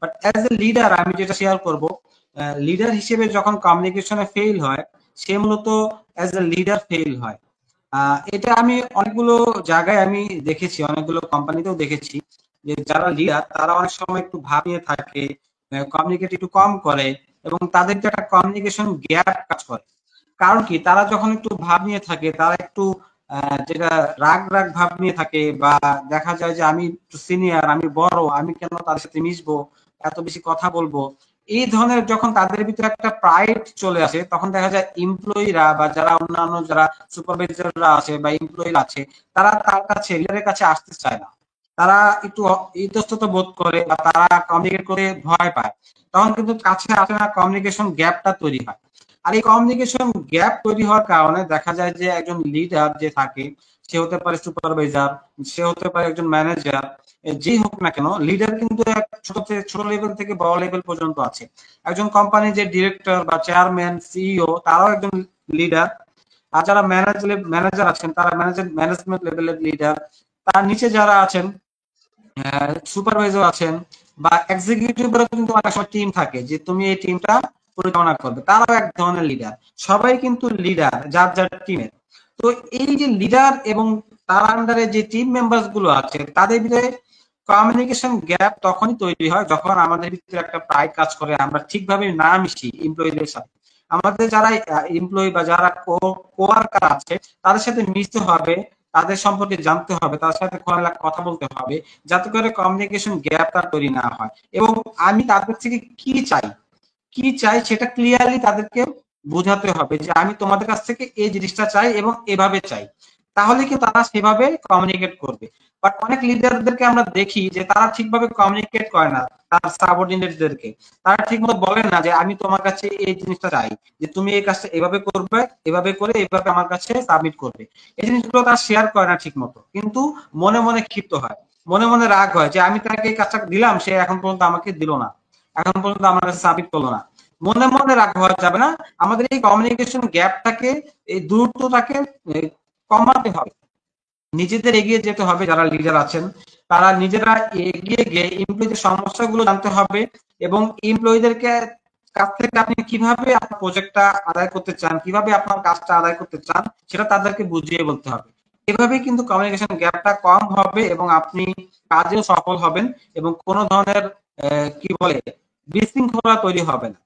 But as a leader আমি যেটা share করব, লিডার হিসেবে যখন কমিউনিকেশনে ফেল হয়, সে মূলত অ্যাজ এ লিডার ফেল হয়। এটা আমি অনেকগুলো জায়গায় আমি দেখেছি, অনেকগুলো কোম্পানিতেও দেখেছি যে যারা লিডার তারা অনেক সময় একটু ভাবিয়ে থাকে, কমিউনিকেট একটু কম করে, এবং তাদের একটা কমিউনিকেশন গ্যাপ কাজ করে। কারণ কি, তারা যখন একটু ভাব নিয়ে থাকে, তারা একটু যেটা রাগ রাগ ভাব নিয়ে থাকে, বা দেখা যায় যে আমি একটু সিনিয়র, আমি বড়, আমি কেন তাদের সাথে মিশবো, এত বেশি কথা বলবো, এই ধরনের যখন তাদের ভিতরে একটা প্রাইড চলে আসে, তখন দেখা যায় এমপ্লয়িরা বা যারা অন্যান্য যারা সুপারভাইজাররা আছে বা এমপ্লয়ি আছে, তারা তার কাছে, লিডারের কাছে আসতে চায় না। তারা একটু ইতস্তত বোধ করে, বা তারা কমিউনিকেট করে ভয় পায়, তখন কিন্তু কাছে আসে না, কমিউনিকেশন গ্যাপটা তৈরি হয়। আর এই কমিউনিকেশন গ্যাপ তৈরি হওয়ার কারণে দেখা যায় যে একজন লিডার যে থাকে, সে হতে পারে সুপারভাইজার, সে হতে পারে একজন ম্যানেজার, যেই হোক না কেন, লিডার কিন্তু ছোট লেভেল থেকে বড় লেভেল পর্যন্ত আছে। একজন কোম্পানির যে ডিরেক্টর বা চেয়ারম্যান, সিইও, তারাও একজন লিডার। আর যারা ম্যানেজার আছেন, তারা ম্যানেজমেন্ট লেভেলের লিডার। তার নিচে যারা আছেন, সুপারভাইজার আছেন, বা এক্সিকিউটিভেরও কিন্তু অনেক সময় টিম থাকে, যে তুমি এই টিমটা পরিচালনা করবে, তারাও এক ধরনের লিডার। সবাই কিন্তু লিডার যার যার টিমের। তো এই যে লিডার এবং তার আন্ডারে যে টিম মেম্বার্স গুলো আছে, তাদের ভিতরে কমিউনিকেশন গ্যাপ তখনই তৈরি হয় যখন আমাদের ভিতরে একটা প্রাইড কাজ করে, আমরা ঠিকভাবে না মিশি এমপ্লয়ীদের সাথে। আমাদের যারা এমপ্লয়ি বা যারা কোয়ার্কার আছে, তাদের সাথে মিশতে হবে, তাদের সম্পর্কে জানতে হবে, তাদের সাথে খোলামেলা কথা বলতে হবে, যাতে করে কমিউনিকেশন গ্যাপটা তৈরি না হয়। এবং আমি তাদের থেকে কি চাই সেটা ক্লিয়ারলি তাদেরকে বোঝাতে হবে, যে আমি তোমাদের কাছ থেকে এই জিনিসটা চাই এবং এভাবে চাই। তাহলে কি তারা সেভাবে কমিউনিকেট করবে। বাট অনেক লিডারদেরকে আমরা দেখি যে তারা ঠিকভাবে কমিউনিকেট করে না তার সাবঅর্ডিনেটদেরকে। তারা ঠিক মতো বলে না যে আমি তোমার কাছে এই জিনিসটা চাই, যে তুমি এই কাজটা এভাবে করবে, এভাবে করে এভাবে আমার কাছে সাবমিট করবে। এই জিনিসগুলো তারা শেয়ার করে না ঠিক মতো, কিন্তু মনে মনে ক্ষিপ্ত হয়, মনে মনে রাগ হয় যে আমি তাকে এই কাজটা দিলাম, সে এখন পর্যন্ত আমাকে দিল না, এখন পর্যন্ত আমার কাছে সাবমিট করলো না। মনে মনে রাগ হওয়া যাবে না। আমাদের এই কমিউনিকেশন গ্যাপটাকে, এই দূরত্বটাকে কমাতে হবে, নিজেদের এগিয়ে যেতে হবে। যারা লিডার আছেন, তারা নিজেরা এগিয়ে গিয়ে এমপ্লয়ীদের সমস্যাগুলো জানতে হবে, এবং এমপ্লয়ীদেরকে কাছ থেকে আপনি কিভাবে আপনার প্রজেক্টটা আদায় করতে চান, কিভাবে আপনার কাজটা আদায় করতে চান, সেটা তাদেরকে বুঝিয়ে বলতে হবে। এভাবে কিন্তু কমিউনিকেশন গ্যাপটা কম হবে, এবং আপনি কাজেও সফল হবেন, এবং কোনো ধরনের কি বলে বিশৃঙ্খলা তৈরি হবে না।